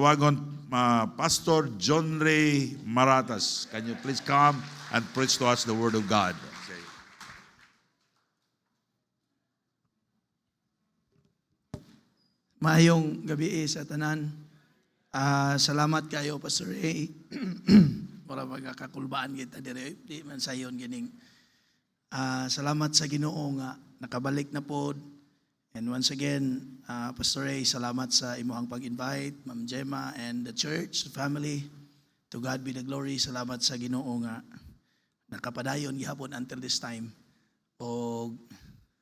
Tawagon Pastor John Ray Maratas. Can you please come and preach to us the Word of God? Okay. Maayong gabi sa tanan. Salamat kayo, Pastor Ray. Para magkakakulbaan kita dire, di man sayon gining. Salamat sa Ginoo nga nakabalik na pod. And once again, Pastor Ray, salamat sa imuhang pag-invite, Ma'am Gemma and the church, the family. To God be the glory. Salamat sa Ginoo nga nakapadayon gihapon until this time. O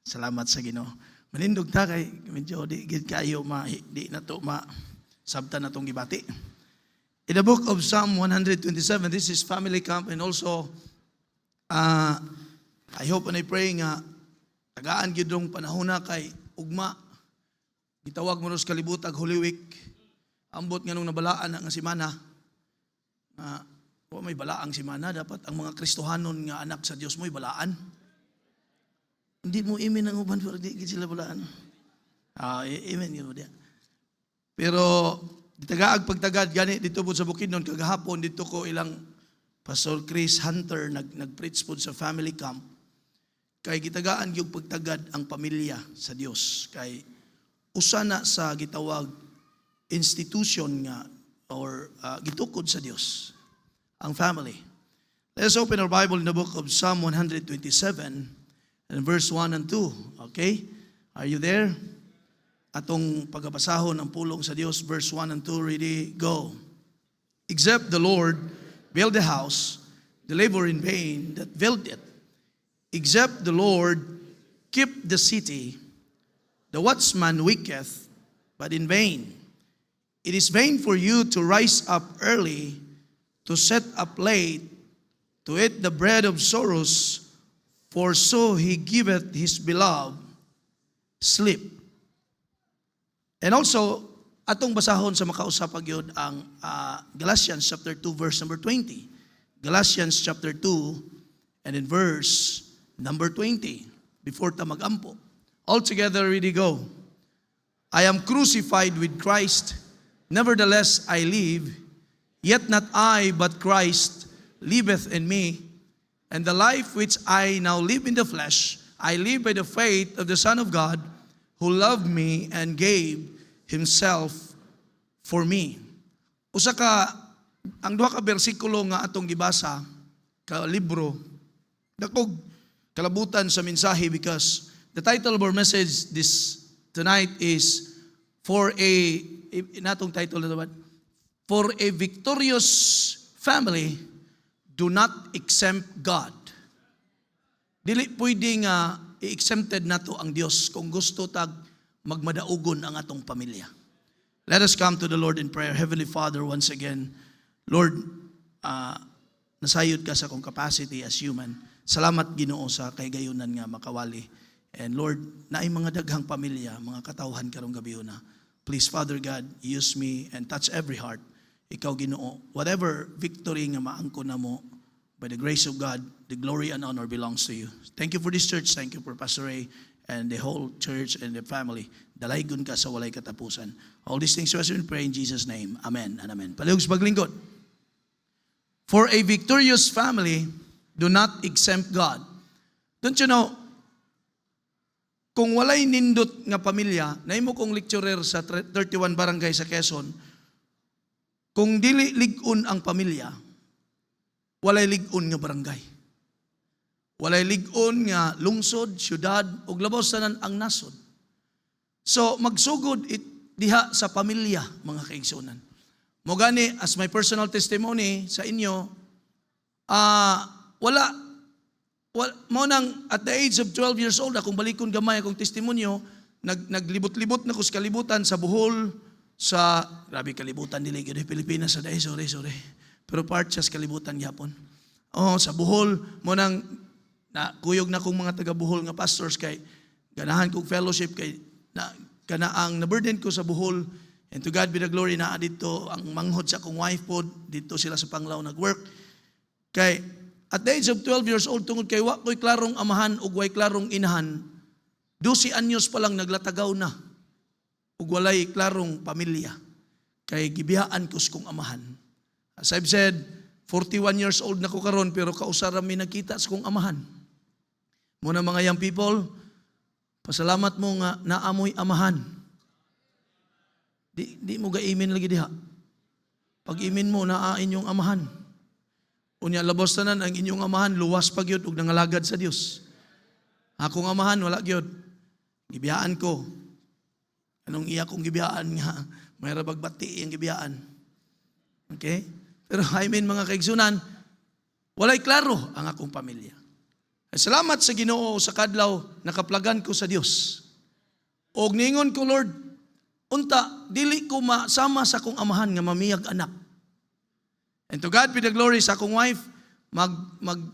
salamat sa Ginoo. Manindog ta kay medyo di gid kayo di na to sabta na tong gibati. In the book of Psalm 127, this is family camp, and also I hope and I pray nga tagaan gyud dong panahon na kay ugma gitawag mo sa kalibutag Holy Week, ambot nga nung nabalaan nga semana nga wa may balaang semana, dapat ang mga Kristohanon nga anak sa Dios mo'y balaan. Hindi mo imin ang uban pero di sila balaan. Amen yun mo diya. Pero tagaag pagtagad gani dito po sa Bukidnon kagahapon dito ko ilang Pastor Chris Hunter nag-preach po sa family camp. Kay gitagaan yung pagtagad ang pamilya sa Dios. Kay usana sa gitawag institution nga or gitukod sa Dios ang family. Let's open our Bible in the book of Psalm 127 and verse 1 and 2. Okay? Are you there? Atong pagabasahon ang pulong sa Dios, verse 1 and 2, ready, go. Except the Lord build the house, the labor in vain that build it. Except the Lord keep the city, the watchman waketh, but in vain. It is vain for you to rise up early, to set up late, to eat the bread of sorrows, for so he giveth his beloved sleep. And also, atong basahon sa makausapag yun ang Galatians chapter 2 verse number 20. Galatians chapter 2 and in verse number 20. Before ta magampo. All together, ready, go. I am crucified with Christ. Nevertheless, I live. Yet not I, but Christ liveth in me. And the life which I now live in the flesh, I live by the faith of the Son of God, who loved me and gave Himself for me. Usa ka, ang duha ka bersikulo nga atong gibasa, ka libro, dakog kalabutan sa mensahe because the title of our message this tonight is for a victorious family, do not exempt God. Dili pwede nga i-exempted nato ang Dios kung gusto tag magmadaugon ang atong pamilya. Let us come to the Lord in prayer. Heavenly Father, once again, Lord, nasayod ka sa kong capacity as human. Salamat Ginoo sa kahigayonan nga makawali. And Lord, naay mga daghang pamilya, mga katawhan karong gabi na. Please, Father God, use me and touch every heart. Ikaw Ginoo, whatever victory nga maangko na mo, by the grace of God, the glory and honor belongs to you. Thank you for this church. Thank you for Pastor Ray and the whole church and the family. Dalaygon ka sa walay katapusan. All these things we pray in Jesus' name. Amen and amen. Palihog sa paglingkod. For a victorious family, do not exempt God. Don't you know, kung walay nindot nga pamilya, naimo kong lecturer sa 31 barangay sa Quezon, kung dili ligon ang pamilya, walay ligon nga barangay. Walay ligon nga lungsod, syudad, ug labaw sanan ang nasod. So magsugod diha sa pamilya, mga kaigsunan. Mo gani as my personal testimony sa inyo, wala mo nang at the age of 12 years old, akong balikon gamay akong testimonyo, naglibot-libot na ko sa kalibutan sa Bohol, sa grabe kalibutan dili gyud Pilipinas sa day, sorry. Pero part siya sa kalibutan gyapon. Sa Bohol mo nang kuyog na kong mga taga Bohol nga pastors kay ganahan kong fellowship kay kana ang na-burden ko sa Bohol, and to God be the glory na dito ang manghod sa akong wife pod, dito sila sa Panglao nag-work. Kay at the age of 12 years old, tungod kay wa ko'y klarong amahan ug way klarong inahan, 12 anyos pa lang naglatagaw na ug walay klarong pamilya. kay gibiyaan ko sa kong amahan. As I've said, 41 years old na ko karon pero kausara mi nakita sa kong amahan. Muna mga young people, pasalamat mo nga naamoy amahan. Di mo ga-imin lagi diha. Pag imin mo, naa inyong amahan. Unya labos tanan ang inyong amahan, luwas pa gyud ug nangalagad sa Dios. Akong amahan, wala gyud. Gibiyaan ko. Anong iya kong gibiyaan nga? May rabagbati ang gibiyaan. Okay? Pero I mean mga kaigsunan, walay klaro ang akong pamilya. Salamat sa Ginoo sa kadlaw, nakaplagan ko sa Dios. Og ningon ko, Lord, unta, dili ko masama sa akong amahan nga mamiyag anak. And to God be the glory sa akong wife, mag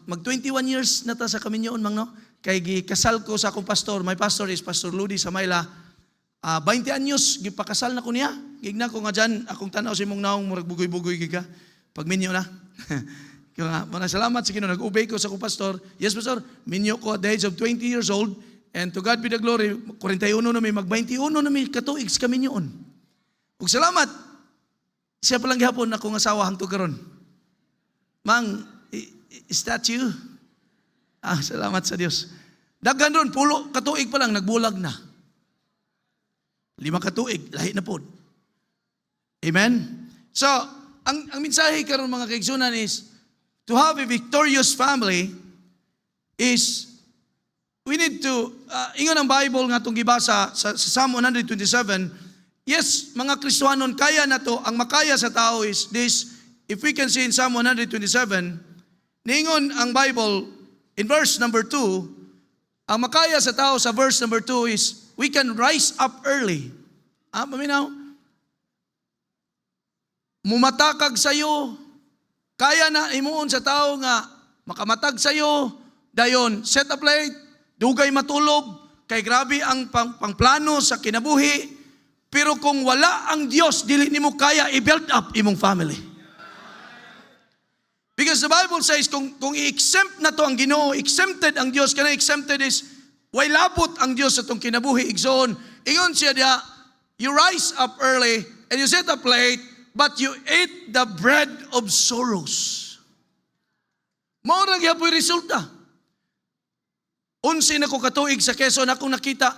21 years na ta sa kaminyoon, no? Kay gikasal ko sa akong pastor. My pastor is Pastor Ludi Samayla. 20 anyos, gipakasal na ko niya. Gigna ko nga dyan, akong tanaw si mong naong murag bugoy-bugoy giga. Pag minyo na. Kaya nga, salamat sa Ginoo, nag-obey ko sa akong pastor. Yes, pastor, minyo ko at the age of 20 years old. And to God be the glory, 41 na may, mag-21 na may katuig sa kaminyoon. Ug salamat, siya palang gihapon akong asawa hangtod karon. Mang, is that you? Salamat sa Dios. Daghan ron, pulo katuig pa lang, nagbulag na. 5 katuig, lahi na po. Amen? So, ang mensahe karon mga kaigsunan is, to have a victorious family is, we need to, ingon ang Bible nga itong gibasa sa Psalm 127, yes, mga Kristohanon, kaya na to, ang makaya sa tao is this, if we can see in Psalm 127, ningon ang Bible, in verse number 2, ang makaya sa tao sa verse number 2 is, we can rise up early. Paminaw? Mumatakag sa'yo. Kaya na imuon sa tao nga makamatag sa'yo. Dayon, set a plate. Dugay matulog. Kay grabe ang pangplano sa kinabuhi. Pero kung wala ang Diyos, dili nimo kaya i-build up imong family. Because the Bible says, kung i-exempt na to ang Ginoo, exempted ang Diyos, kana exempted is, way labot ang Diyos sa itong kinabuhi, igsoon. Ingon siya diya, you rise up early and you set a plate, but you eat the bread of sorrows. Maurang yapoy resulta. Unsi na ko katuig sa Quezon, akong nakita,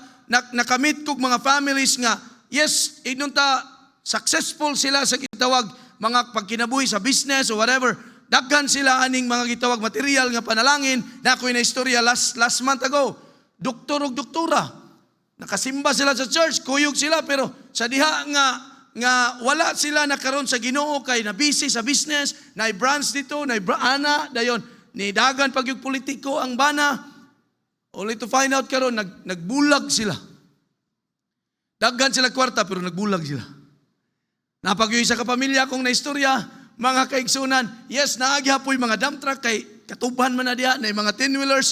nakamit kong mga families nga, yes, inunta, successful sila sa gitawag, mga pagkinabuhi sa business or whatever, daghan sila aning mga gitawag material nga panalangin, na ako'y na istorya last month ago, doktor o doktora. Nakasimba sila sa church, kuyog sila, pero sa diha nga wala sila nakaroon sa Ginoo kay na busy sa business, na branch dito, na ana, dayon, ni dagan pag yung politiko ang bana, only to find out karon nagbulag sila. Daghan sila kwarta, pero nagbulag sila. Napag-yung isa ka pamilya kong na istorya, mga kaigsunan, yes, naagyapoy mga dump truck, kay katuban man na diha, na mga 10-wheelers,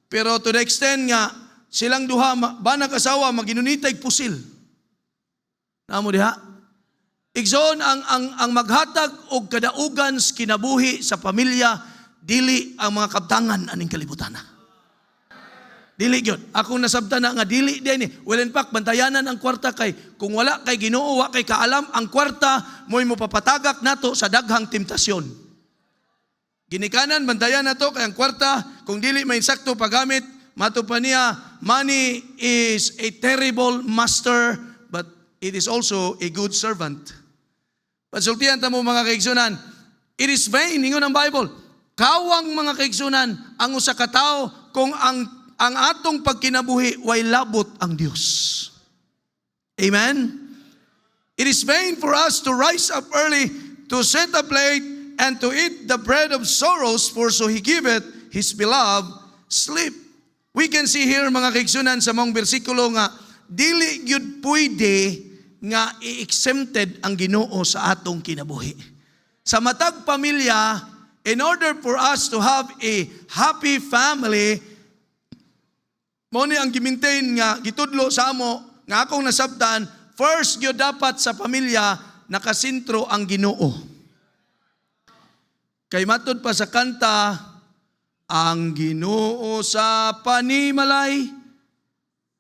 pero to the extent nga, silang duha, banag asawa, maginunitay pusil. Namo diha? Igsoon, ang maghatag og kadaugan sa kinabuhi sa pamilya, dili ang mga kabtangan aning kalibutan. Dili gyud. Ako nasabtan na nga dili din. Well, in fact, bantayanan ang kwarta kay kung wala kay Ginoo, wa kay kaalam ang kwarta, mo'y mopapatagak nato sa daghang temptasyon. Ginikanan, bantayan na to kay ang kwarta, kung dili may insakto paggamit, mato pa niya, money is a terrible master, but it is also a good servant. Pasultihan ta mo mga kaigsunan, it is vain, ingon ang Bible, kawang mga kaigsunan, ang usa ka tawo kung ang atong pagkinabuhi way labot ang Dios. Amen? It is vain for us to rise up early, to set a plate, and to eat the bread of sorrows, for so He giveth His beloved sleep. We can see here mga kaigsunan sa mong bersikulo nga, dili gyud pwede nga i-exempted ang Ginoo sa atong kinabuhi. Sa matag pamilya, in order for us to have a happy family, mo ni ang gimintain nga gitudlo sa amo nga akong nasabtan, first gyud dapat sa pamilya nakasentro ang Ginoo. Kay matud pa sa kanta, ang Ginoo sa panimalay,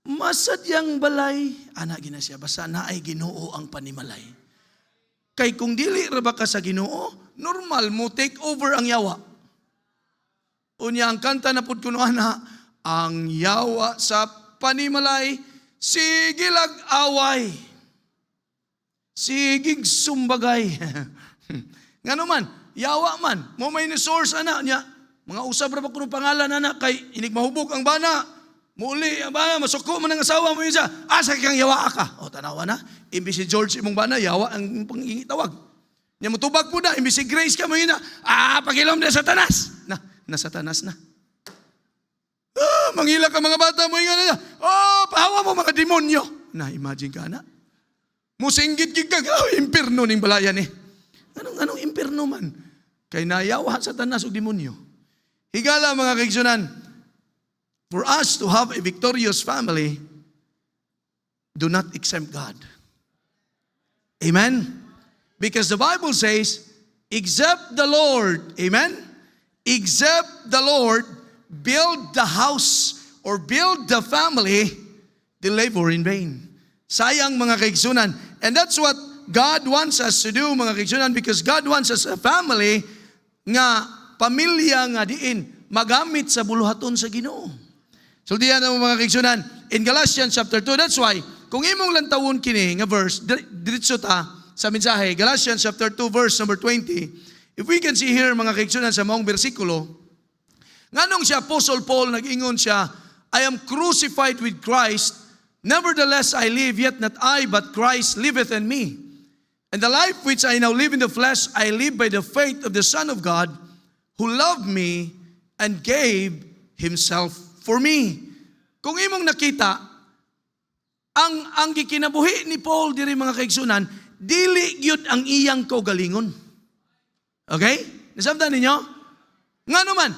masadyang balay. Ana gina siya, basta na ay Ginoo ang panimalay. Kay kung dili ra ba ka sa Ginoo, normal mo take over ang yawa. Unya ang kanta na pud kuno ana, ang yawa sa panimalay, sigig away. Sigig sumbagay. Ngano man, yawa man, mo may ni source ana niya. Mga usab ra ba kuno pangalan ana kay inig mahubog ang bana. Muli ang bana masuko man ang asawa mo isa. Asa kang yawa ka? O tanawa na, imbis si George imong bana yawa ang pangingitawag. Nya motubag po na imbis si Grace ka mo ina. Pagilom na Satanas. Na Satanas na. Mangila ka mga bata mo inga na. Pahawa mo mga demonyo. Na imagine ka na. Musinggit gid ka, impierno ning balayan eh. Anong impierno man? Kay nayawa Satanas ug demonyo. Higala mga kaigsunan, for us to have a victorious family, do not exempt God. Amen? Because the Bible says, except the Lord, amen? Except the Lord build the house or build the family, they labor in vain. Sayang mga kaigsunan. And that's what God wants us to do mga kaigsunan, because God wants us a family nga pamilya nga diin magamit sa buluhaton sa Ginoo. So diyan ang mga kaigsunan in Galatians chapter 2. That's why kung imong lantawon kini nga verse diretso ta sa mensahe, Galatians chapter 2 verse number 20. If we can see here mga kaigsunan sa maong bersikulo, nganong si Apostle Paul nag-ingon siya, I am crucified with Christ, nevertheless I live, yet not I, but Christ liveth in me. And the life which I now live in the flesh, I live by the faith of the Son of God, who loved me and gave Himself for me. Kung imong nakita, ang gikinabuhi ni Paul diri mga kaigsunan, dili gyud ang iyang kaugalingon. Okay? Nasabtan ninyo? Nga naman,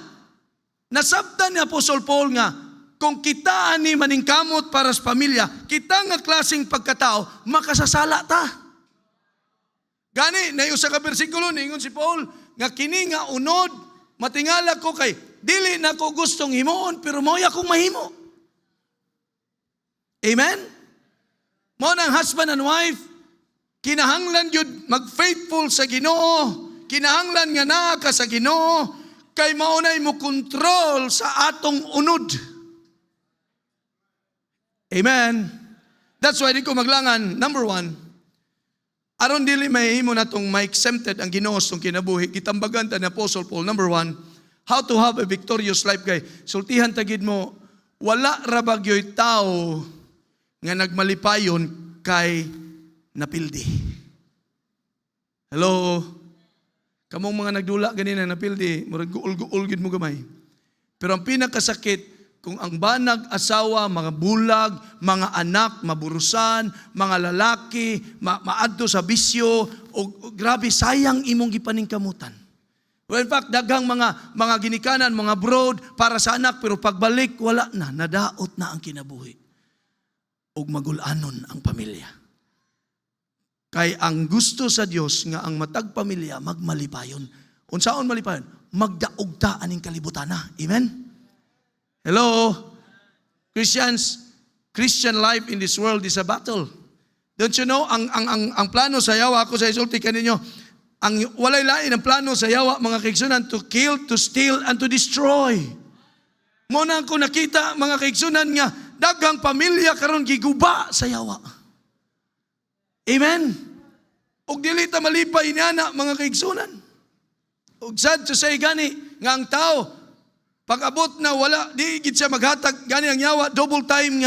nasabtan ni Apostle Paul nga, kung kita ni maningkamot para sa pamilya, kita nga klaseng pagkatao, makasasala ta. Gani, na usa ka bersikulo, ningon si Paul, nga kini nga unod, matingala ko kay, dili na ko gustong himuon, pero mo'y akong mahimo. Amen? Mo ng husband and wife, kinahanglan yun mag-faithful sa Ginoo, kinahanglan nga naa ka sa Ginoo, kay maunay mo control sa atong unod. Amen? That's why di ko maglangan, number 1, aron dili mahimo natong ma-exempted ang Ginoo sa kinabuhi, gitambagan ta ni Apostle Paul. Number 1, how to have a victorious life kay sultihan tagid mo, wala ra bagyoy tao nga nagmalipayon kay napildi. Hello? Kamong mga nagdula ganina napildi, murag guul-guul gid mo gamay. Pero ang pinakasakit, kung ang banag asawa, mga bulag, mga anak, maburusan, mga lalaki, maadto sa bisyo, o grabe, sayang imong gipaningkamutan. Well, in fact, daghang mga ginikanan, mga brood, para sa anak, pero pagbalik, wala na, nadaot na ang kinabuhi. O magulanon ang pamilya. Kay ang gusto sa Dios nga ang matag pamilya, magmalipayon. Unsaon malipayon? Magdaugta aning kalibutana. Amen? Hello? Christians, Christian life in this world is a battle. Don't you know, ang plano sa yawa, ako sa isulti kaninyo, ang walay lain ang plano sa yawa, mga kaigsunan, to kill, to steal, and to destroy. Muna ko nakita, mga kaigsunan, nga daghang pamilya karon giguba sa yawa. Amen? Og dili ta malipay niana, mga kaigsunan. Og sad to say gani, nga ang tao, pag-abot na wala, di gid siya maghatag, gani ang yawa, double time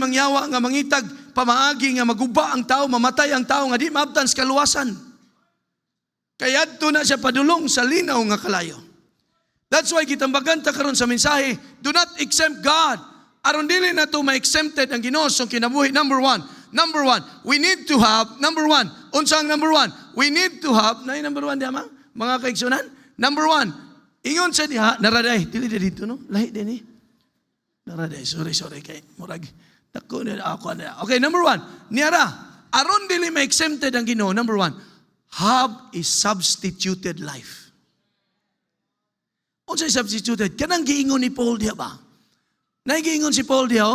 ang yawa, nga mangitag, pamaagi nga maguba ang tao, mamatay ang tao, nga di maabtan sa kaluwasan. Kaya to na siya padulong sa linaw nga kalayo. That's why kitambagan ta karon sa mensahe, do not exempt God. Aron dili na to ma-exempted ang Ginoo sa kinabuhi. Number one, we need to have, unsang number one? We need to have, na number one diya mga kaigsunan? Number 1, ingon sa diha, naraday, dili dito no? Lahi din eh. Naraday, sorry, kay murag, ako na. Okay, number 1, niyara, aron dili ma-exempted ang Ginoo, number 1, have a substituted life. Unsay substituted? Kanang giingon ni Paul diha ba? Naigiingon si Paul diha,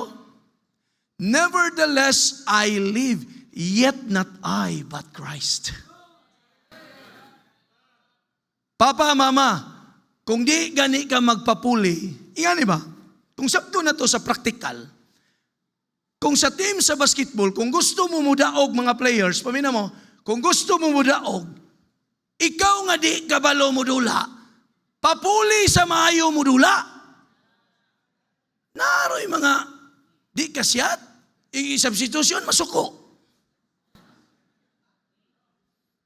nevertheless I live, yet not I, but Christ. Papa, mama, kung di gani ka magpapuli, ingani ba? Kung sakto na to sa practical, kung sa team sa basketball, kung gusto mo mudaog mga players, pamina mo, kung gusto mo mudaog, ikaw nga di kabalo mo dula, papuli sa maayo mo dula. Naroy mga di kasyat, i-substitution, masuko.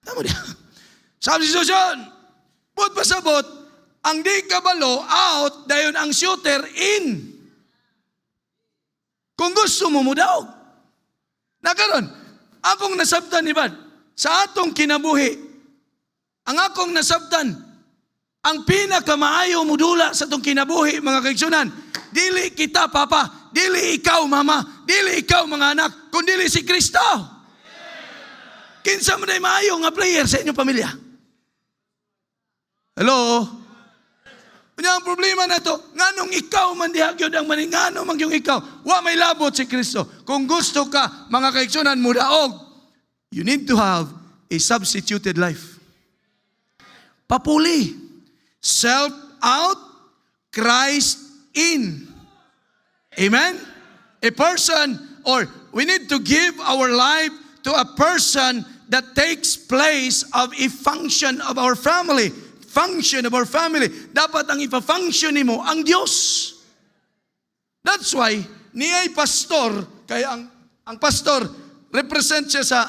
Tama diya. Substitution. But pasabot, ang di kabalo, out, dayon ang shooter, in. Kung gusto mo mudaog. Nakaroon, akong nasabtan, ibad, sa atong kinabuhi, ang akong nasabtan, ang pinakamaayo mudula sa atong kinabuhi, mga kaigsunan, dili kita, papa, dili ikaw, mama, dili ikaw, mga anak, kundi si Kristo. Kinsa mo na maayo nga player sa inyong pamilya? Hello? Kanya ang problema na to, nganong ikaw man dihagyod ang maningano mang yung ikaw, wa may labot si Kristo. Kung gusto ka, mga kaigsunan mo daog, you need to have a substituted life. Papuli. Self out, Christ in. Amen? A person, or we need to give our life to a person that takes place of a function of our family. Function of our family. Dapat ang ipa-function mo ang Diyos. That's why, niya'y pastor, kaya ang pastor, represent siya sa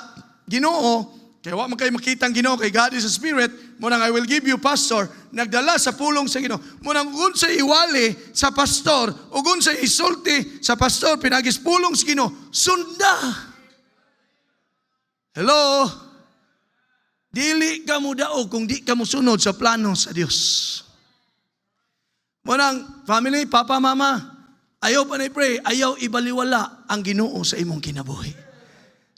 Ginoo, kaya wag man kayo makita ang Ginoo, kay God is a spirit, munang I will give you pastor, nagdala sa pulong sa Ginoo. Munang ugun sa iwali sa pastor, ugun sa isulti sa pastor, pinagis pulong sa Ginoo, sunda. Hello? Dili ka mo daog kung di ka mo sunod sa plano sa Diyos. Munang family, papa, mama, ayaw pa na pray, ayaw ibaliwala ang Ginoo sa imong kinabuhi.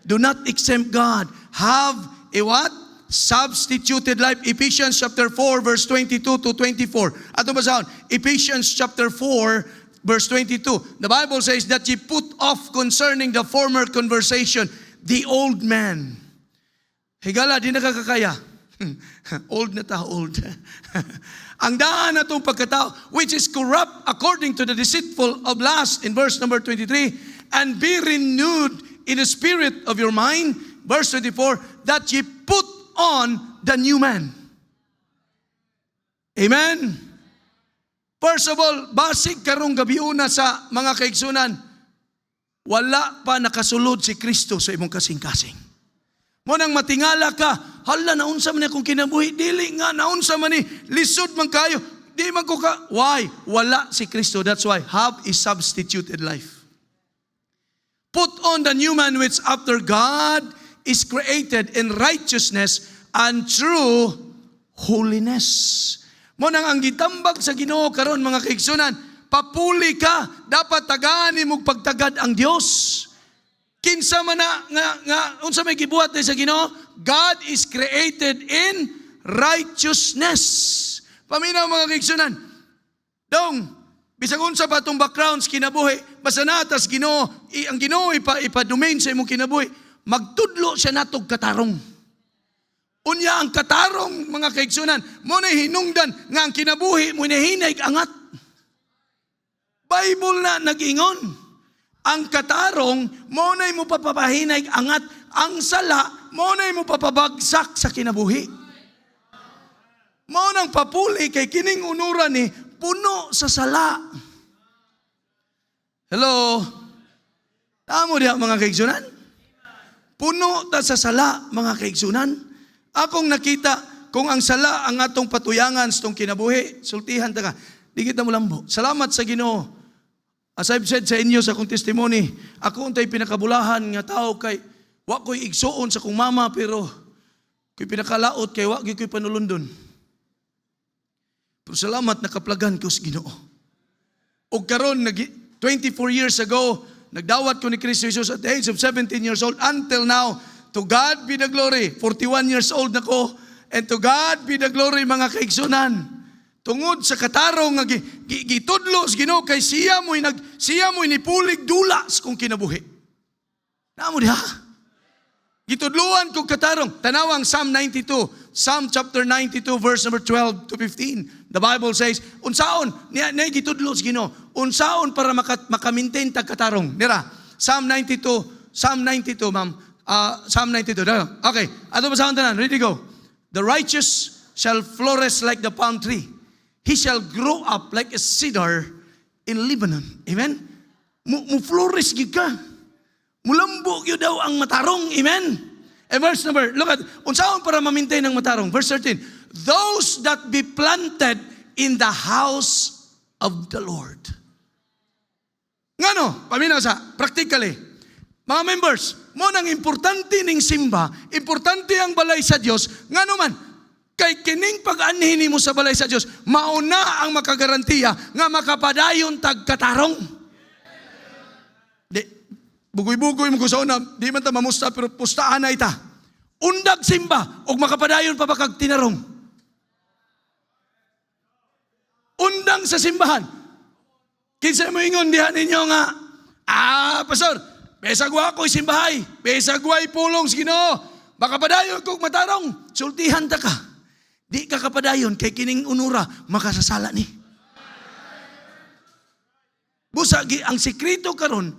Do not exempt God. Have a what? Substituted life. Ephesians chapter 4 verse 22 to 24. Ato basahon, Ephesians chapter 4 verse 22. The Bible says that ye put off concerning the former conversation the old man. Higala, di nakakakaya. Old na ta, old. Ang daan na itong pagkatao, which is corrupt according to the deceitful of lust, in verse number 23, and be renewed in the spirit of your mind, verse 24, that ye put on the new man. Amen? First of all, basig karong gabiuna sa mga kaigsunan, wala pa nakasulod si Kristo sa imong kasing-kasing. Munang matingala ka, hala, naunsa man akong kinabuhi, dili nga, naunsa man ni, lisod man kayo, di man ko ka, why? Wala si Kristo, that's why, have a substituted life. Put on the new man which after God is created in righteousness and true holiness. Munang ang gitambag sa Ginoo karon mga kaigsunan, papuli ka, dapat tagaan mo pagtagad ang Dios. Kinsa man nga unsa may gibuhat sa Ginoo, God is created in righteousness. Paminaw mga kaigsunan, dong bisag unsa pa tong backgrounds kinabuhi, basta natas Ginoo, ang Ginoo ipa-domain sa imong kinabuhi, magtudlo siya natog katarong. Unya ang katarong mga kaigsunan, mo na hinungdan nga ang kinabuhi mo hinay angat. Bible na nag-ingon. Ang katarong, mo na'y mo papapahinay angat. Ang sala, mo na'y mo papabagsak sa kinabuhi. Mo nang papuli kay kining unuran ni puno sa sala. Hello? Tamo diha mga kaigsunan? Puno ta sa sala mga kaigsunan. Akong nakita kung ang sala ang atong patuyangan sa itong kinabuhi, sultihan ta ka. Di kita mo lambo. Salamat sa Ginoo. As I've said sa inyo sa akong testimony, ako untay pinakabulahan nga tao kay wa ko'y igsuon sa kong mama pero ko'y pinakalaot kay wa ko'y panulundon. Pero salamat nakaplagan ko sa Ginoo. O karon 24 years ago, nagdawat ko ni Kristo Jesus at the age of 17 years old until now. To God be the glory. 41 years old na ko, and to God be the glory mga kaigsunan. Tungod sa katarong nga gitudlo sa Ginoo kay siya mo'y nipulig dulas kung kinabuhi. Namo diha. Gitudluan kog katarong. Tanawang Psalm 92. Psalm chapter 92 verse number 12 to 15. The Bible says, unsaon, niya gitudlo sa Ginoo. Unsaon para maka-maintain tag katarong. Nira, Psalm 92, ma'am. Psalm 92. Okay, ato basahon tanan. Ready, go. The righteous shall flourish like the palm tree. He shall grow up like a cedar in Lebanon. Amen? Mu-flourish gid ka. Mulambo yun daw ang matarong. Amen? And verse number, look at, unsaon para ma-maintain ang matarong? Verse 13, those that be planted in the house of the Lord. Ngano? Paminaw sa, practically. Mga members, mo nang importante ning simba, importante ang balay sa Dios, ngano man, kay kining pag-anhin mo sa balay sa Dios, mauna ang makagarantiya nga makapadayon tag katarong. Bugoy-bugoy mo ko sa una, di man ta mamusta, pero pustahan na ita. Undag simba, o makapadayon pa ba kag tinarong. Undang sa simbahan. Kinsa mo ingon diha ninyo nga, pastor, pesagwa ko'y simbahay, pesagwa'y pulong sa Ginoo, makapadayon kog matarong, sultihan ta ka. Di ka kapadayon, kay kining unura, makasasala ni. Busa, ang sekreto karon,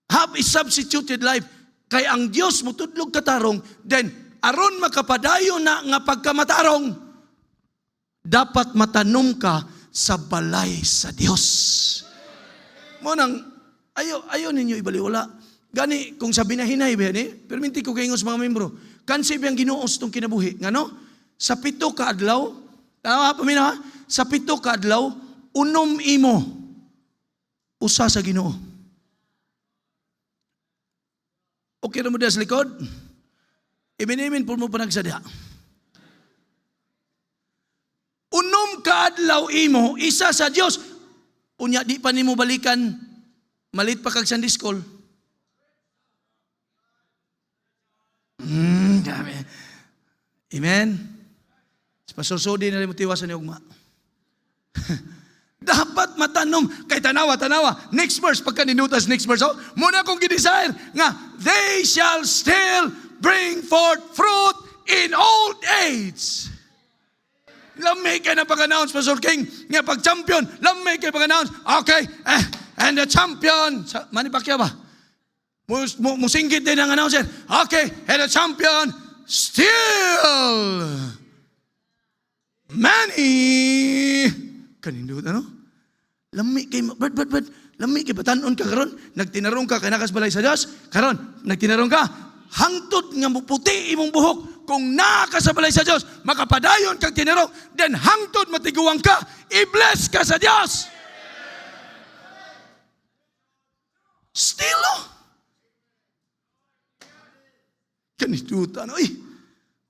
have a substituted life. Kay ang Dios mo tudlog katarong, then aron makapadayon na nga pagkamatarong, dapat matanom ka sa balay sa Dios. Mo nang ayo ninyo ibaliwala. Gani kung sabi na hinay ba ni, perminti ko kayo sa mga membro. Kansi biyang ginuos tong kinabuhi, ngano? Sa 7 ka adlaw, tama paminaw, sa 7 ka adlaw, unom imo usa sa Ginoo. Okay na mo sa likod? Imin-imin po mo pa nagsadya. Unom kaadlaw imo, isa sa Dios. Unya, di pa nimo balikan, malit pa kag Sunday school. Amen? Pasusudi na rin mo tiwasan ni Ugma. Dapat matanom. Kay tanawa. Next verse, pagka ninutas next verse, muna kong gidesire nga, they shall still bring forth fruit in old age. Lamay kayo na pag-announce, Pastor King, nga pag-champion, lamay kayo pag-announce, okay, and the champion, Manny Pacquiao ba? Musinggit din ang announcer, okay, and the champion, still, Manny, kanindot, ano? Lami kay Brad. Lami kay batanon ka karon, nagtinarong ka kay nakas balay sa Dios. Karon, nagtinarong ka, hangtod nga puti imong buhok kung naka sa balay sa Dios, makapadayon kag tinarong, then hangtod matiguang ka, i-bless ka sa Dios. Still, kanindot, ano?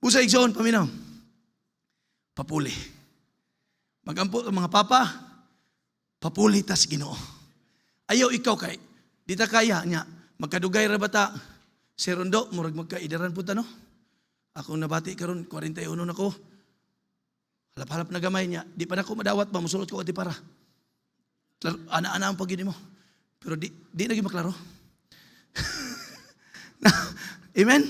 Usay igsoon, paminaw. Papuli. Magampo ang mga papa, papuli tas Ginoo. Ayaw ikaw kay, di ta kaya niya, magkadugay ra bata, si Rondo, murag magkaidaran po no? Ako nabati karon 41 na ko. Halap-halap na gamay niya, di pa na ko madawat ba, musulot ko ati para. Ana-ana ang pagini mo. Pero di naging maklaro. Amen?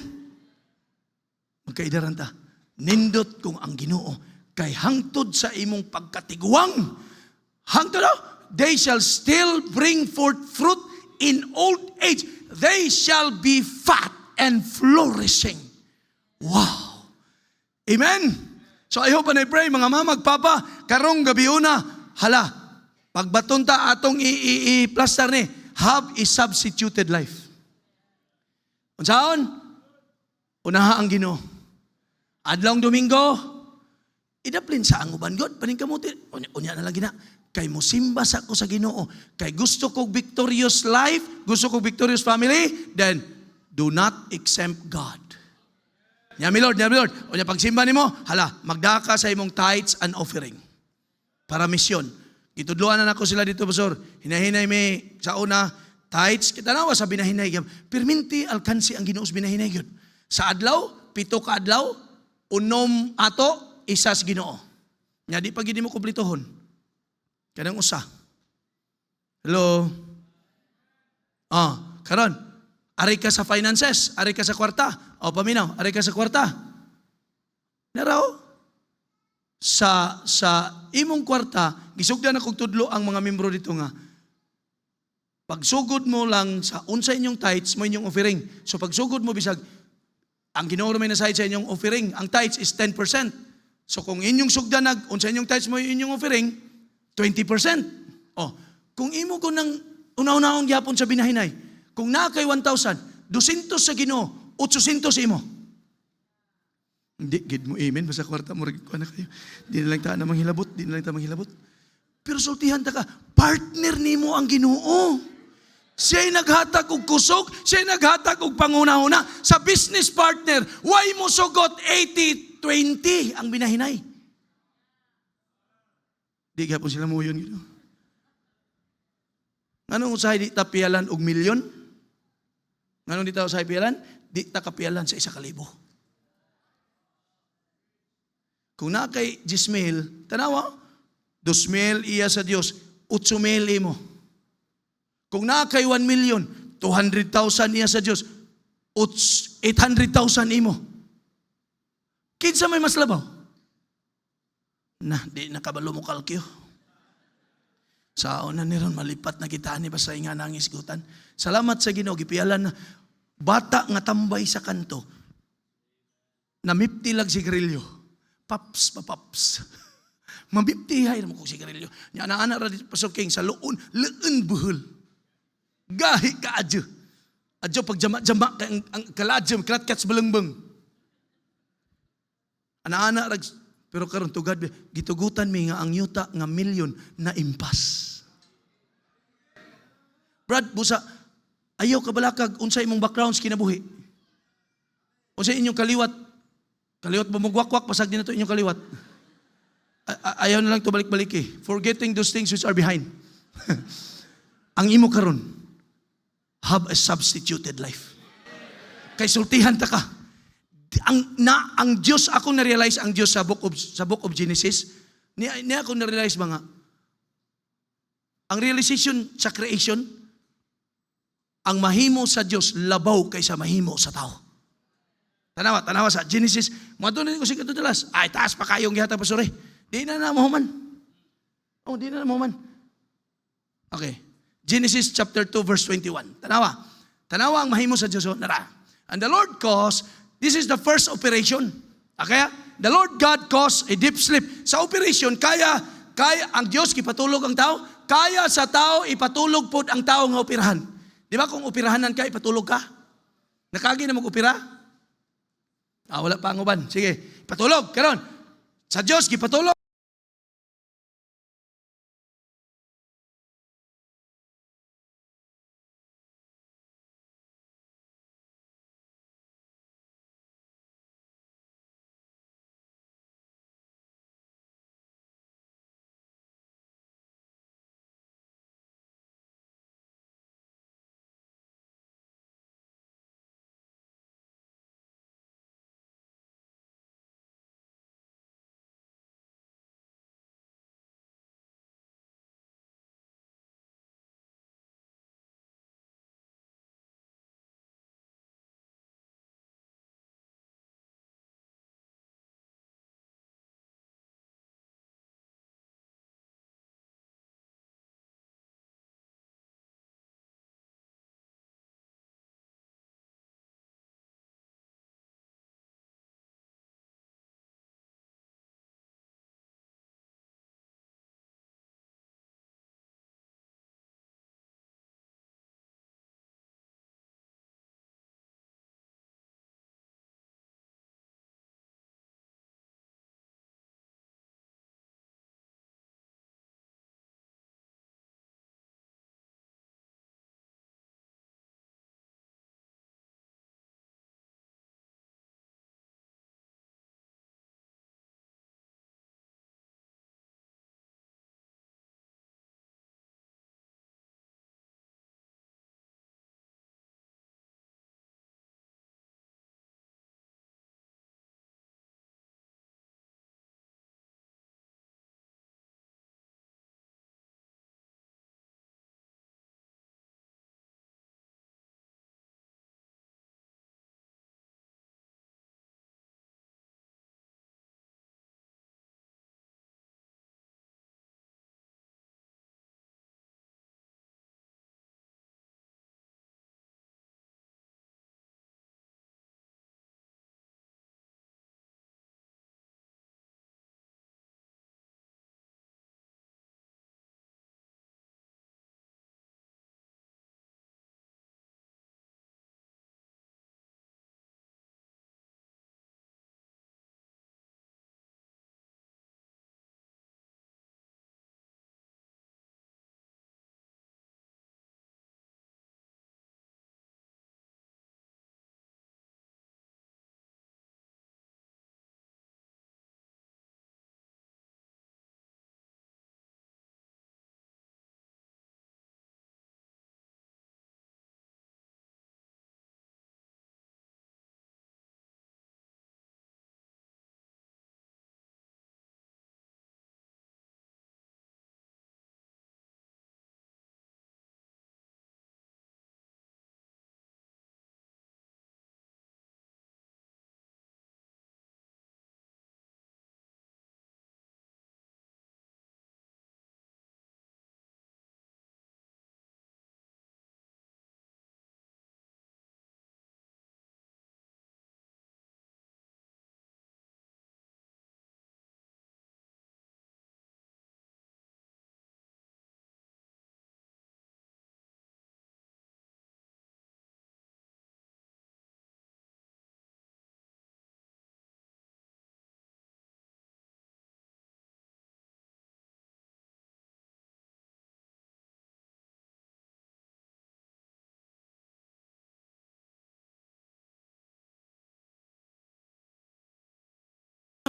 Magkaidaran ta. Nindot kung ang Ginoo kay hangtod sa imong pagkatiguang, hangtod they shall still bring forth fruit in old age. They shall be fat and flourishing. Wow. Amen. So I hope and I pray, mga mamag, papa, karong gabi una, hala, pagbaton ta atong i-plaster ni, have a substituted life. Unsaon? Unaha ang Ginoo. Adlawng Domingo, idaplin sa anguban God, paningkamuti. Unya na lang gina. Kay mo simba sa ko sa Ginoo. Kay gusto kong victorious life, gusto kong victorious family, then do not exempt God. Nya mi Lord. Unya pagsimba nimo, hala, magdaka sa imong tithes and offering. Para misyon. Itudluan na nako sila dito, Pastor. Hinahinay mi sa una, tithes, kita nawa sa binahinay. Perminti alkansi ang Ginoo sa binahinay yun. Sa adlaw, 7 ka adlaw, unom ato, isas Ginoo. Nya di pag hindi mo kumplitohon. Kanang usa. Hello. Karon. Ari ka sa finances, ari ka sa kwarta. O paminaw, ari ka sa kwarta. Naraw, sa imong kwarta, gisugdan akong tudlo ang mga membro dito nga, pagsugod mo lang sa unsa inyong tithes mo inyong offering. So pagsugod mo bisag, ang Ginoo may nasayad sa inyong offering, ang tithes is 10%. So kung inyong sugdanag, unsa inyong tithes mo inyong offering, 20%. Oh, kung imo ko nang una-unaon gyapon sa binahinay, kung na kay 1,000, 200 sa Ginoo, 800 imo. Hindi, gid mo amen, basta kwarta mo, ko na kayo. Di na lang ta manghilabot. Pero sultihan ta ka, partner nimo ang Ginoo. Siya'y naghatag og kusog, siya'y naghatag og panguna-una. Sa business partner, why mo sugot 80-20 ang binahinay? Di ka po sila mo yun. Anong usahay di ta piyalan og milyon? Anong di ta usahay piyalan? Di ta kapiyalan sa 1,000. Kung na kay 10,000, tanawa, 2,000 iya sa Dios, 8,000 imo. Kung na kay 1 million, 200,000 iya sa Dios, 800,000 imo. Kinsa may mas labaw? Na, di nakabalo mo kalkyo. Sa una ni ron, malipat na kita ni basta nga nangis gutan. Salamat sa Ginoo, gipialan na bata nga tambay sa kanto. Namipti lag sigarilyo. Paps. Mabiptihay naman kong sigarilyo. Nya anak-anak radit pasuking sa luon buhol. Gahi ka adyo. Adyo pag jama-jama ka ang kaladyo, krat-kats balangbang. Anak-anak pero karon tugad gitugutan mi nga ang yuta nga milyon na impas. Brad, busa ayaw ka balakag unsay imong backgrounds kinabuhi. Unsay inyong kaliwat mo mugwakwak pasag din nato inyong kaliwat. Ayaw na lang to balik-balik eh. Forgetting those things which are behind. Ang imo karon have a substituted life. Kay sultihan ta ka. Ang Diyos ako na-realize ang Diyos sa book of Genesis. Niya ako na-realize mga ang realization sa creation, ang mahimo sa Diyos labaw kaysa mahimo sa tao. Tanawa sa Genesis, mga doon ko siya katudalas, ay taas pa kayong gihata pa suri. Di na mahuman. Di na mahuman. Okay. Genesis chapter 2 verse 21. Tanawa ang mahimo sa Diyos. Nara. And the Lord caused, this is the first operation. Okay? The Lord God caused a deep sleep. Sa operation, kaya ang Diyos ipatulog ang tao, kaya sa tao ipatulog po ang tao nga operahan. Di ba kung operahanan ka, ipatulog ka? Nakagi na mag-opera? Wala pa ang uban. Sige, ipatulog. Karon, sa Diyos, ipatulog.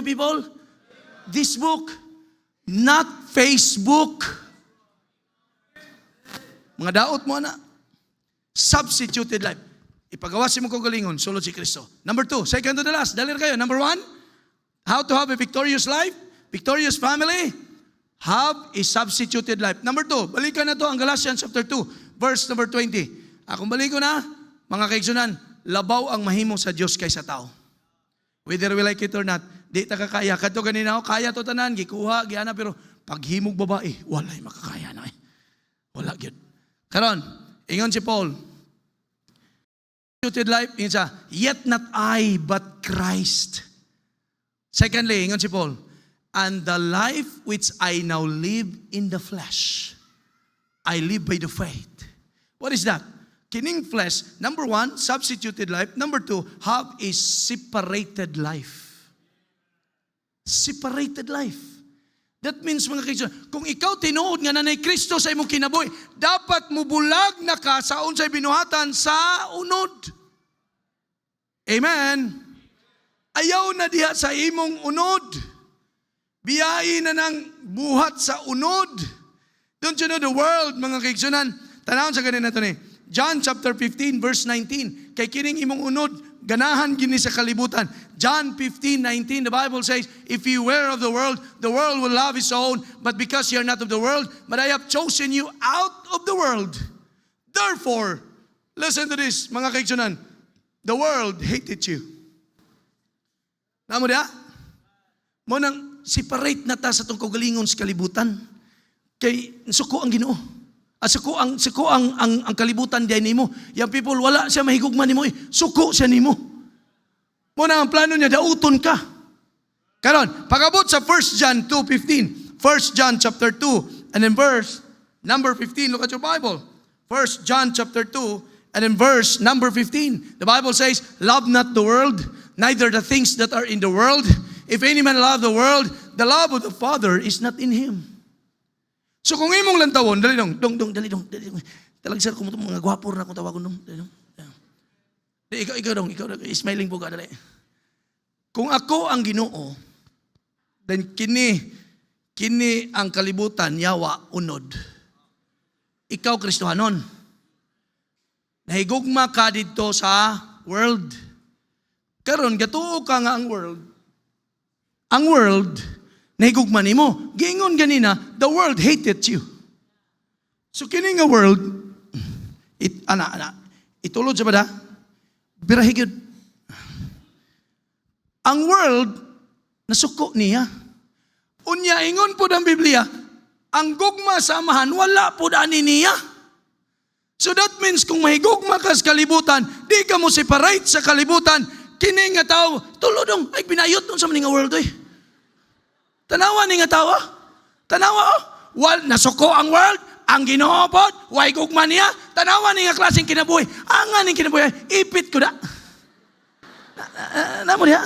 People, this book, not Facebook. Mga daot mo na. Substituted life. Ipagawas mo ko galingon, sulod si Kristo. Number 2, second to the last. Dali kayo. Number 1, how to have a victorious life, victorious family, have a substituted life. Number 2, balikan na to ang Galatians chapter 2, verse number 20. Akong balikan na, mga kaigsunan, labaw ang mahimo sa Diyos kaysa tao. Whether we like it or not, di ta kakaya. Kadto ganina ako, kaya to tanan, gikuha, giana, pero paghimog babae, walay makakaya na eh. Wala gyud. Karon, ingon si Paul, substituted life, ingon siya, yet not I, but Christ. Secondly, ingon si Paul, and the life which I now live in the flesh, I live by the faith. What is that? Kining flesh, number 1, substituted life. Number 2, have a separated life. Separated life. That means, mga kaibigan, kung ikaw tinuod nga nanay Kristo sa imong kinabuhi, dapat mo bulag na ka sa unsay binuhatan sa unod. Amen. Ayaw na diha sa imong unod. Biyahe na ng buhat sa unod. Don't you know the world, mga kaibigan? Tanawon sa ganito ni John chapter 15 verse 19. Kay kining imong unod, ganahan gini sa kalibutan. John 15:19, the Bible says, if you were of the world will love his own, but because you are not of the world, but I have chosen you out of the world. Therefore, listen to this, mga kaigsunan, the world hated you. Namo dia? Mo nang separate na ta sa tong kaugalingon sa kalibutan. Kay suko ang Ginoo. Suko ang kalibutan diay nimo. Yang people wala siya mahigugman nimo, suko siya nimo. Muna ang plano niya, dauton ka. Karon, pagabot sa 1 John 2:15. 1 John chapter 2 and in verse number 15, look at your Bible. 1 John chapter 2 and in verse number 15. The Bible says, love not the world, neither the things that are in the world. If any man love the world, the love of the Father is not in him. So kung imong lantawon, dali dong. Talag sir, kung mga gwapor na kung tawagon dong. Dali dong. Ikaw dong, smiling po ka, dali. Kung ako ang Ginoo, then kini ang kalibutan, yawa, unod. Ikaw, Kristohanon. Nahigugma ka dito sa world. Karon gatuo ka nga ang world, nahigugma nimo. Giingon ganina, the world hated you. So kini nga world, itulod sa bada, birahigid. Ang world, nasuko niya. Unya, ingon po ng Biblia, ang gugma sa amahan, wala po daan niya. So that means, kung mahigugma ka sa kalibutan, di ka mo separate sa kalibutan, kini nga tao, tulodong, ay binayot nun sa maning world, eh. Tanawa ni nga tao, tanawa, nasuko ang world, ang Ginoo pod, way gugma niya, tanawa ni nga klaseng kinabuhi. Ang aning kinabuhi, ipit ko da. Namo niya.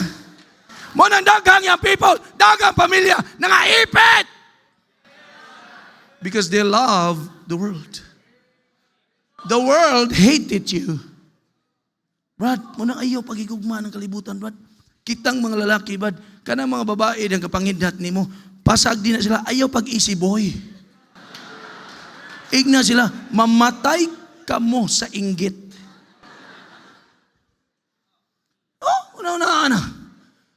Mo nang dagang yung people, dagang pamilya, nangaipit. Because they love the world. The world hated you. Brad, mo nang ayaw pagigugma ng kalibutan, Brad. Kitang mga lalaki, Brad, kanang mga babae ng kapangidhat nimo, pasag din na sila, ayaw pag-isiboy. Igna sila, mamatay ka mo sa inggit. Oh, una.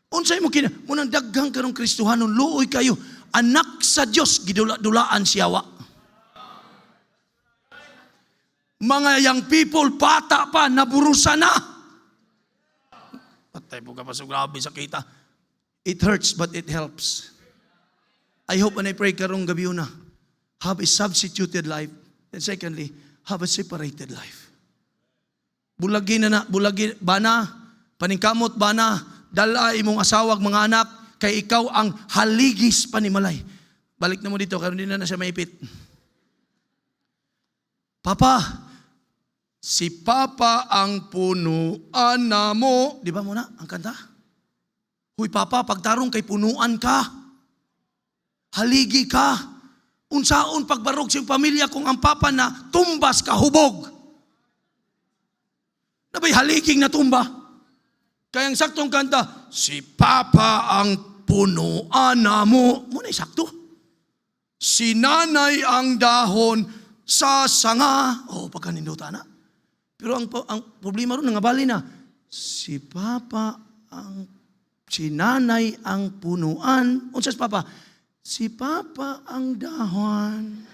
Unsay mo munang daghang karong Kristohanon, luoy kayo, anak sa Dios gidula-dulaan siyawa. Mga young people, bata pa, naburusa na. Patay po ka pa sa grabe sa kita. It hurts, but it helps. I hope and I pray karong gabi una, have a substituted life. And secondly, have a separated life. Bulagin bana, paningkamot bana, dala imong asawag mga anak, kay ikaw ang haligis panimalay. Balik na mo dito, karon din na siya maipit. Papa, si Papa ang punuan na mo. Di ba muna ang kanta? Huy Papa, pagtarong kay punuan ka. Haligi ka. Unsaon pagbarog sa pamilya kung ang papa na tumbas ka hubog. Nabay haliging na tumba. Kaya ang saktong kanta, si Papa ang punuan na mo. Muna sakto. Sinanay ang dahon sa sanga. Pagkaninduta na. Pero ang problema ron, nangabali na. Sinanay ang punuan. Unsas Papa? Si Papa ang dahon.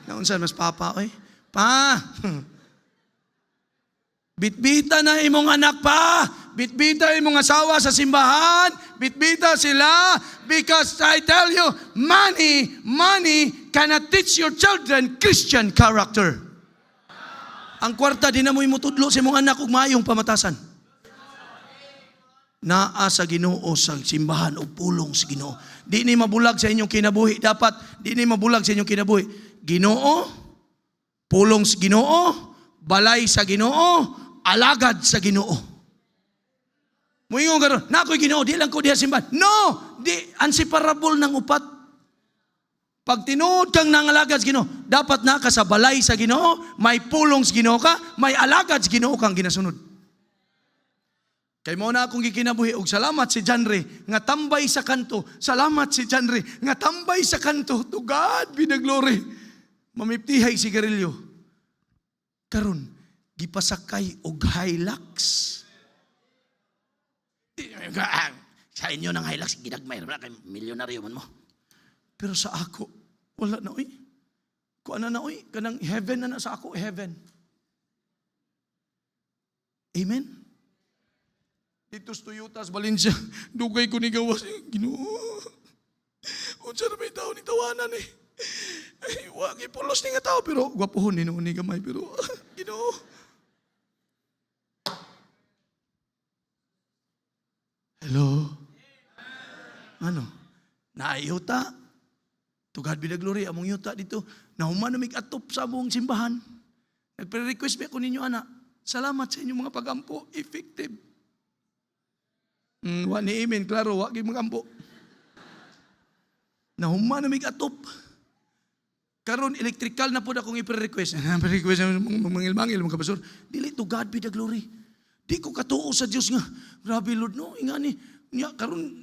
Naunsan mas Papa, oy? Pa! Bitbita na imong anak pa. Bitbita imong asawa sa simbahan. Bitbita sila because I tell you, money cannot teach your children Christian character. Ang kwarta, di na mo imutudlo sa imong anak ug maayong pamatasan. Naa sa Ginoo sa simbahan o pulong sa Ginoo. Di ni mabulag sa inyong kinabuhi. Dapat, di ni mabulag sa inyong kinabuhi. Ginoo, pulong sa Ginoo, balay sa Ginoo, alagad sa Ginoo. Muingon karon, na ako'y Ginoo, di lang ko diha simbahan. No! Di, unseparable ng upat. Pag tinuod kang nangalagad sa Ginoo, dapat na ka sa balay sa Ginoo, may pulong sa Ginoo ka, may alagad sa Ginoo kang ginasunod. Kay mo na akong gikinabuhi og salamat si Janre nga tambay sa kanto. Salamat si Janre nga tambay sa kanto. To God be the glory. Mamiptihay sigarilyo. Karon gipasakay og Hilux. Sa inyo ng Hilux ginagmay ra kay milyonaryo man mo. Pero sa ako wala na oy. Kuan na oy, kanang heaven na sa ako, heaven. Amen. Dito sa Toyotas, Valencia, dugay ko ni gawas. Ginoo. Unsa na may tao ni tawanan eh. Ay, wagi pulos ni nga tao, pero gwapohon ni noon ni gamay, pero Ginoo. Hello? Ano? Naayuta? To God be the glory, among yuta dito. Nahuman na may atop sa among simbahan. Nagpre-request ba ako ninyo, anak? Salamat sa inyong mga pagampo. Effective. Wa ni amen, klaro, wagi magampo. Nahuman na may atop. Karon electrical na po na akong ipre-request. Ipre-request na mangil-mangil, mga kapasor. Dili, to God be the glory. Di ko katuo sa Diyos nga. Grabe Lord, no? Ingani. Karon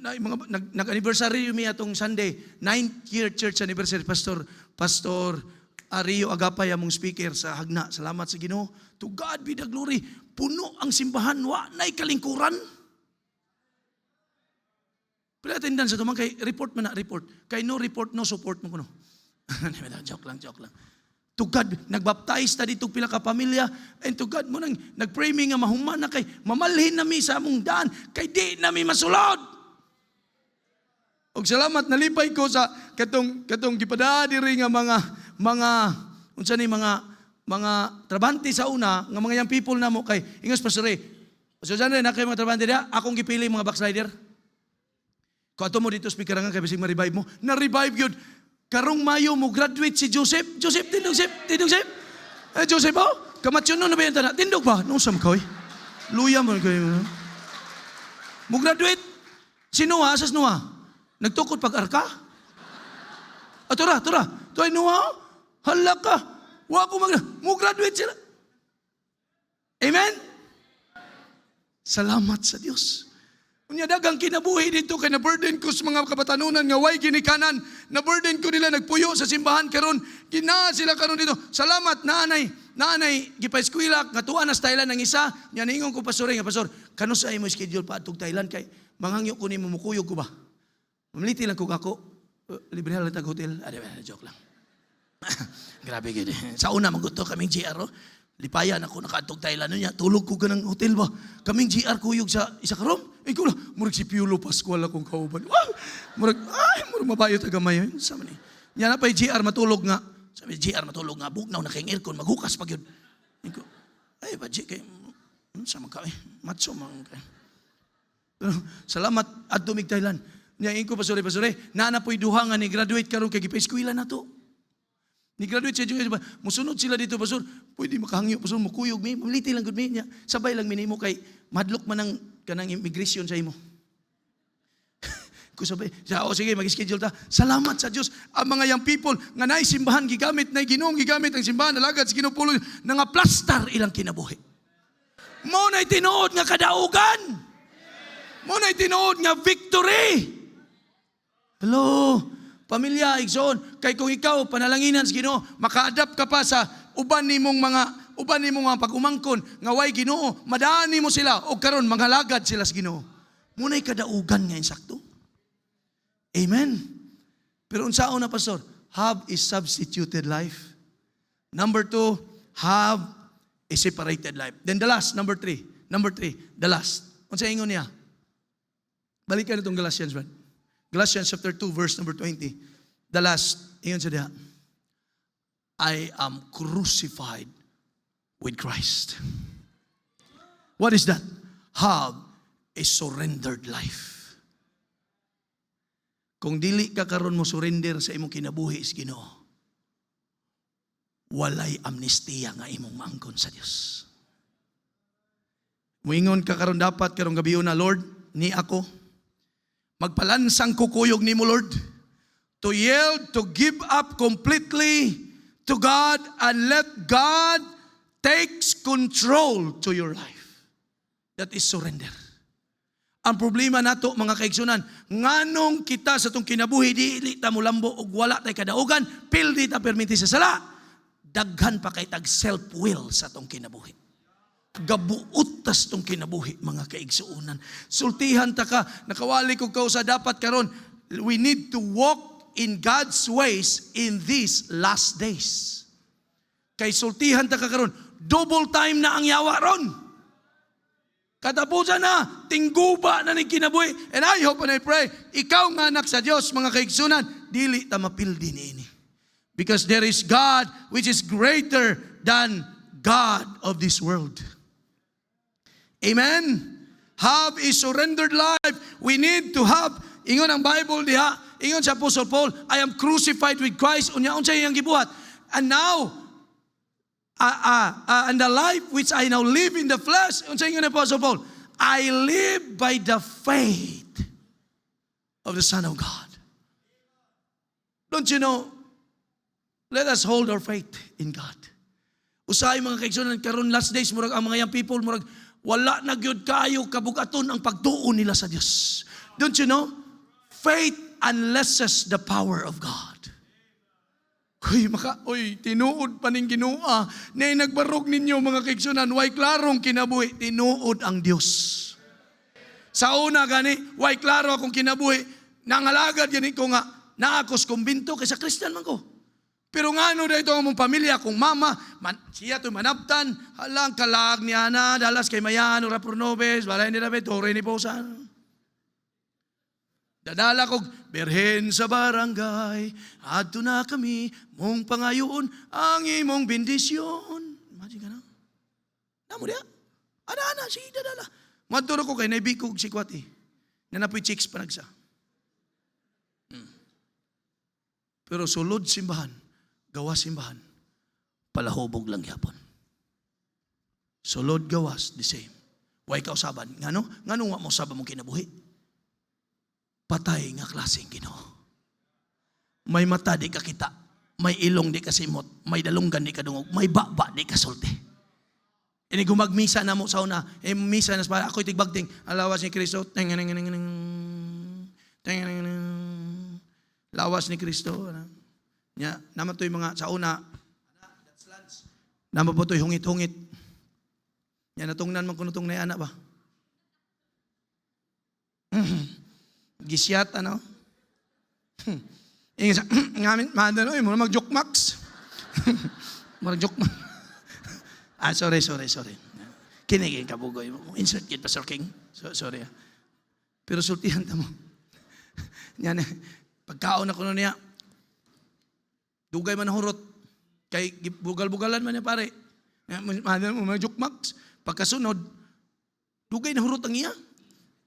nag-anniversary yung atong Sunday. 9th year church anniversary. Pastor Rio Agapay among speaker sa Hagna. Salamat sa Ginoo. To God be the glory. Puno ang simbahan. Wa na'y kalingkuran. Pila attendance ito man kay report man na report. Kay no report, no support mo kuno. Joke lang. To God, nagbaptize ta dito pila ka pamilya. And to God mo nang nagpray mi nga mahuman na kay mamalhin nami sa among daan. Kay di nami masulod. Og salamat nalipay ko sa katong gipada diri nga mga unsa ni mga trabante sa una nga mga young people namo kay ingos pastor. So dyan na kayo mga trabante dia, akong gipili mga backslider. Kung ato mo dito speaker nga kay bisig ma-revive mo, na-revive yun. Karong Mayo mo graduate si Joseph. Tindog Sep. Joseph kamatsyon no na ba yan tanda? Tindog ba? Nung sam ko luya mo kayo. Mo graduate. Si Noah, asas Noah? Nagtukod pag-arka? Tura. Tuay Noah, hala ka. Mo graduate sila. Amen? Salamat sa Diyos. Unya dagang kinabuhi dito kay na-burden ko sa mga kabatanunan nga way ginikanan. Na-burden ko nila nagpuyo sa simbahan karon. Gina sila karon dito. Salamat naanay gipa-eskwela nga tuwa na sa Thailand ang isa. Nya ningon ko pastor, kano sa imo schedule pa atog Thailand kay manghangyo ko nimo mukuyog ko ba. Mamiliti lang ko ako. Libre lang tag hotel. Joke lang. Grabe gid. Sa una maguto kaming GR. Lipayan ako nakaadtog Thailand niya. Tulog ko ganang hotel ba. Kaming GR kuyog sa isa ka room. Ikaw lang, murag si Piolo Pascual akong kauban. Murag mabayot agamay. Sama ni. Yan na pa yung GR matulog nga. Sabi GR matulog nga. Bugnaw na kayong aircon. Maghukas pa yun. Ikaw, ay ba kay sama ka matso mang kay. Salamat at dumig Thailand. Nya ko pasore. Naana po'y duha nga ni graduate karon kay gipa-eskwela na to. Ni graduate siya, musunod sila dito, pastor. Pwede makahangyo, pastor, mukuyog mi. Mamiliti lang gud mi niya. Sabay lang minimo kay madlok man ang kanang immigration sa imo. Kusabay, sige, mag-schedule ta. Salamat sa Dios. Ang mga young people nga naay simbahan gigamit, naay Ginoong gigamit ang simbahan alagad sa Ginoo nga plastar ilang kinabuhi. Mo na'y tinuod nga kadaugan. Muna tinuod nga victory. Hello, pamilya, igsoon. Kay kung ikaw, panalanginan sa Ginoo, maka-adapt ka pa sa uban nimong mga pag-umangkon, nga way Ginoo, madani mo sila, o karon mga lagad sila sa Ginoo. Muna'y kadaugan nga insakto. Amen. Pero unsaon na, Pastor? Have a substituted life. Number 2, have a separated life. Then the last, number 3, the last. Unsa ingon niya? Balikan itong Galatians, man. Galatians chapter 2, verse number 20. The last, ingon sa diha. I am crucified with Christ. What is that? Have a surrendered life. Kung dili ka karon mo surrender sa imong kinabuhi sa Ginoo, walay amnestiya nga imong maangkon sa Dios. Muingon ka karon dapat karong gabi na, Lord, ni ako magpalansang kukuyog nimo, Lord, to yield, to give up completely to God and let God takes control to your life. That is surrender. Ang problema nato mga kaigsunan, nganong kita sa tong kinabuhi dili ta mulambo og wala tay kadaugan, pildi ta permiti sa sala, daghan pa kay tag self-will sa tong kinabuhi. Gabuutas tong kinabuhi mga kaigsuunan. Sultihan ta ka, nakawali ko sa dapat karon, we need to walk in God's ways in these last days. Kay sultihan ta ka karon, double time na ang yawa ron. Katapusan na, tingguba na ni kinabuhi. And I hope and I pray, ikaw nga anak sa Diyos, mga kaigsunan, dili ta mapildi niini. Because there is God which is greater than God of this world. Amen? Have a surrendered life. We need to have, ingon ang Bible diha, ingon sa Apostle Paul, I am crucified with Christ. Unya-unsay iyang gibuhat. And now, and the life which I now live in the flesh, unsay ingon ni Apostle Paul, I live by the faith of the Son of God. Don't you know, let us hold our faith in God. Usahay mga kaigsunan, karon last days, murag ang mga young people, murag wala na gyud kayo kabugaton ang pagtuon nila sa Dios. Don't you know? Faith unlesses the power of God. Tinuod pa ning Ginoo. Nay nagbarog ninyo mga kaigsunan, way klarong kinabuhi, tinuod ang Dios. Sa una gani, way klaro akong kinabuhi, nangalagad gani ko nga naakos kumbinto kaysa Christian man ko. Pero ngano dito ang mong pamilya, kung mama, siya to manaptan, halang kalag niya na, dalas kay Mayan, ora Purnobes, balay ni David, tore ni Posan. Dadala kog berhen sa barangay, adto na kami, mong pangayoon, ang imong bendisyon. Imagine ka na. Namo diya? Ana, si dadala. Maturo ko kay naibikog si Kwati. Nanapoy chicks panagsa. Pero sulod simbahan, gawas simbahan, palahubog lang yapon. Sulod gawas, the same. Way ka usaban. Ngano nga mo usaban mong kinabuhi? Patay nga klaseng Ginoo. May mata di ka kita, may ilong di ka simot, may dalunggan di ka dungog, may baba di ka sulti. Ini gumagmisa na mo sa una, misa na sa ako'y tigbagting, alawas ni Kristo, lawas ni Kristo. Nya, naman to'y mga sa una, naman po to'y hungit-hungit. Nya, natungnan man kunutong na anak ba? Gisyat, ano? Ingin sa, ngamin, madano, mo na mag-joke max. Mag-joke max. Sorry. Kinigin ka, bugoy. Insert kid, Pastor King. Sorry. Pero sultihan ta mo. Yan, pagkaon ako niya, dugay man ang hurot. Kay bugal-bugalan man niya, pare. Madano mo, mag-joke max. Pagkasunod, dugay na hurot ang iya.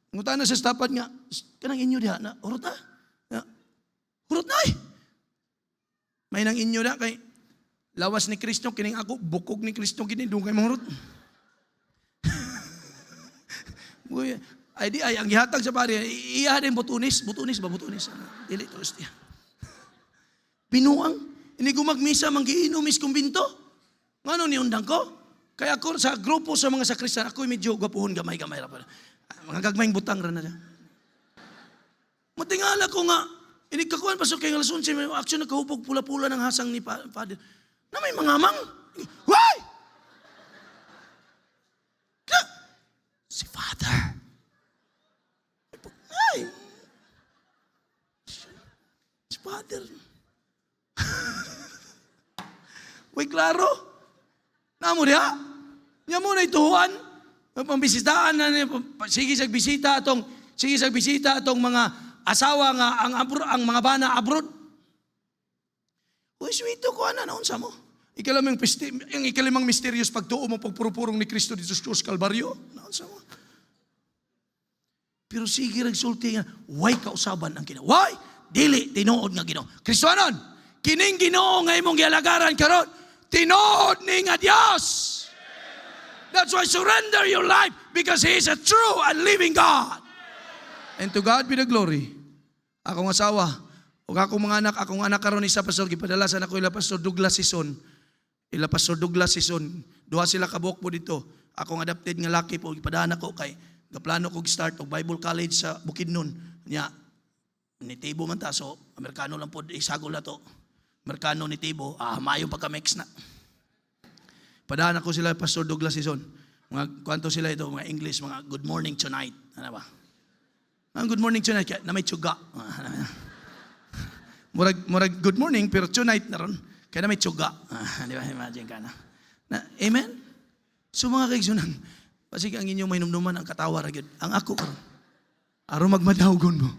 Ngutan na sa stapat nga, kanang inyo diha na, hurot na. Hurot na eh. May nang inyo na kay lawas ni Kristo, kining ako, bukog ni Kristo, kining dungay mong hurot. Ay, ang gihatag sa pare, iya din butunis. Dili to siya. Binuang, ini gumagmisa, manggiinumis kumbinto. Ngano ni undang ko? Kaya ako sa grupo sa mga sakristan, ako'y medyo gapuhon gamay-gamay ra pa. Mga gagmayng butang ra na siya. Matingala ko nga, inikakuan pa sa kay alas 11, may action nakahupog pula-pula ng hasang ni Father. Na may mga amang. Why? Si Father. Ay. Si Father. Uy, klaro. Namo diha. Nya mo na ituhuan. Pambisitaan na niya. Sige sa bisita atong mga asawa nga ang mga bana abroad. Uy, sweeto ko ana naon sa mo. Ikalimang mysterious pagtuo mo pagpurupurong ni Kristo dito sa Cruz Calvario. Naon sa mo. Pero sige nagsulti nga, why kausaban ang Ginoo? Why? Dili tinuod nga Ginoo. Kristohanon, kining Ginoo nga imong gialagaran karon, tinuod ni nga Dios. That's why surrender your life because He is a true and living God. And to God be the glory. Akong asawa, o akong mga anak karon isa pastor gipadalasan ako ila Pastor Douglas Sison. Duha sila kabuk po dito. Akong adopted nga laki po gipadaan ako kay gaplano ko start og Bible College sa Bukidnon. Nya ni Tibo man ta so Amerikano lang po isagol na to. Amerikano ni Tibo, mayo pagka-mix na. Padaan ako sila Pastor Douglas Sison. Mga kwanto sila ito, mga English, mga good morning tonight. Ano ba? Good morning tonight, kaya na may tsuga. Murag good morning, pero tonight na ron. Kaya na may tsuga. Di ba? Imagine ka na. Amen? So mga kaigsunan, pasig ang inyong mainumduman ang katawa ra gyud. Ang ako karon. Aron magmadawgon mo.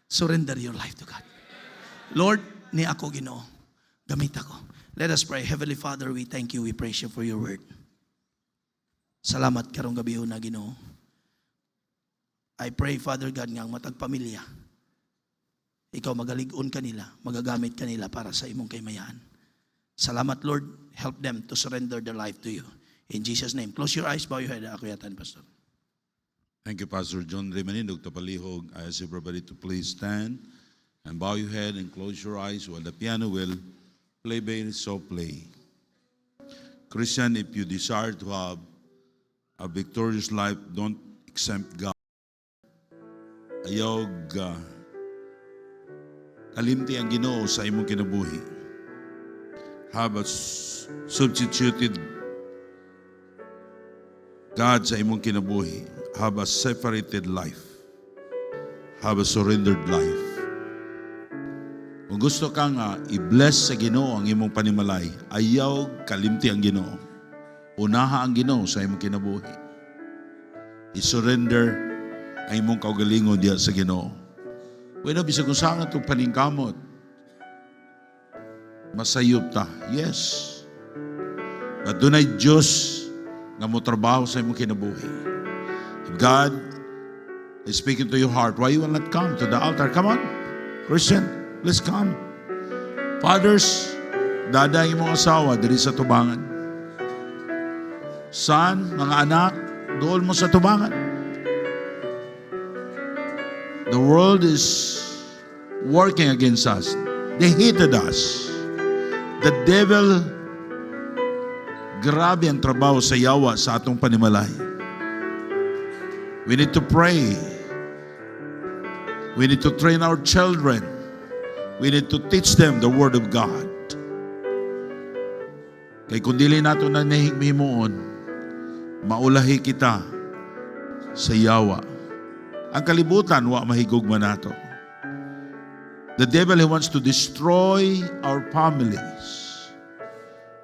Surrender your life to God. Lord, ni ako Ginoo. Gamit ako. Let us pray. Heavenly Father, we thank you, we praise you for your word. Salamat karong gabi na Ginoo. I pray, Father God, nga ang matag pamilya, ikaw magalig-on kanila, magagamit kanila para sa imong kaymayan. Salamat, Lord. Help them to surrender their life to you. In Jesus' name. Close your eyes, bow your head. Ako yatan, Pastor. Thank you, Pastor John Remanino, Dr. Palihog. I ask everybody to please stand and bow your head and close your eyes while the piano will play by so play. Christian, if you desire to have a victorious life, don't exempt God. Ayaw kalimti ang Ginoo sa imong kinabuhi. Have a substituted God sa imong kinabuhi. Have a separated life. Have a surrendered life. Kung gusto ka nga i-bless sa Ginoo ang imong panimalay, ayaw kalimti ang Ginoo. Unaha ang Ginoo sa imong kinabuhi. I-surrender ang imong kaugalingon diya sa Ginoo. Bueno, bisag kung saan itong paningkamot, masayop ta. Yes. But dunay Diyos nga mo trabaho sa imong kinabuhi. If God is speaking to your heart, why you will not come to the altar? Come on, Christian, let's come. Fathers, dada ang imong asawa diri sa tubangan. Son, mga anak, doon mo sa tubangan. The world is working against us. They hated us. The devil, grabe ang trabaho sa yawa sa atong panimalay. We need to pray. We need to train our children. We need to teach them the Word of God. Kay kung dili nato na nahigmimuon, maulahi kita sa yawa. Ang kalibutan, wa mahigugma nato. The devil, he wants to destroy our families.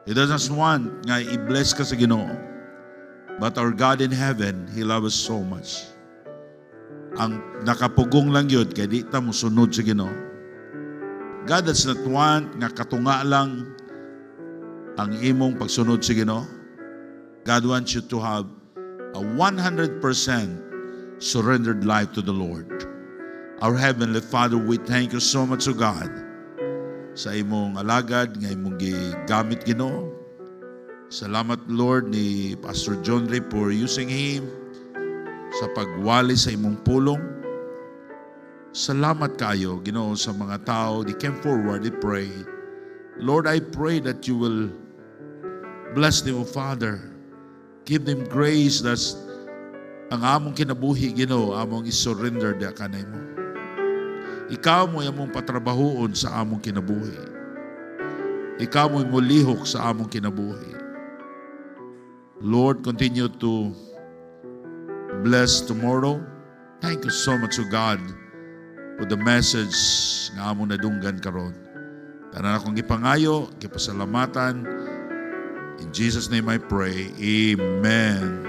He doesn't want nga i-bless ka sa Ginoo. But our God in heaven, He loves us so much. Ang nakapugong lang yun, kaya di ta mo sunod sa Ginoo. God does not want nga katunga lang ang imong pagsunod sa Ginoo. God wants you to have a 100% surrendered life to the Lord. Our Heavenly Father, we thank you so much, O God, sa imong alagad, nga imong gigamit Ginoo. Salamat, Lord, ni Pastor John Ray for using him sa pagwali sa imong pulong. Salamat kayo, Ginoo, sa mga tao. They came forward, they prayed. Lord, I pray that you will bless them, O Father. Give them grace that's ang among kinabuhi, Ginoo, among isurrender da kanay mo. Ikaw mo among patrabahoon sa among kinabuhi. Ikaw mo mulihok sa among kinabuhi. Lord, continue to bless tomorrow. Thank you so much to God for the message nga among nadunggan karon. Tanan akong gipangayo, gipasalamatan. In Jesus' name I pray. Amen.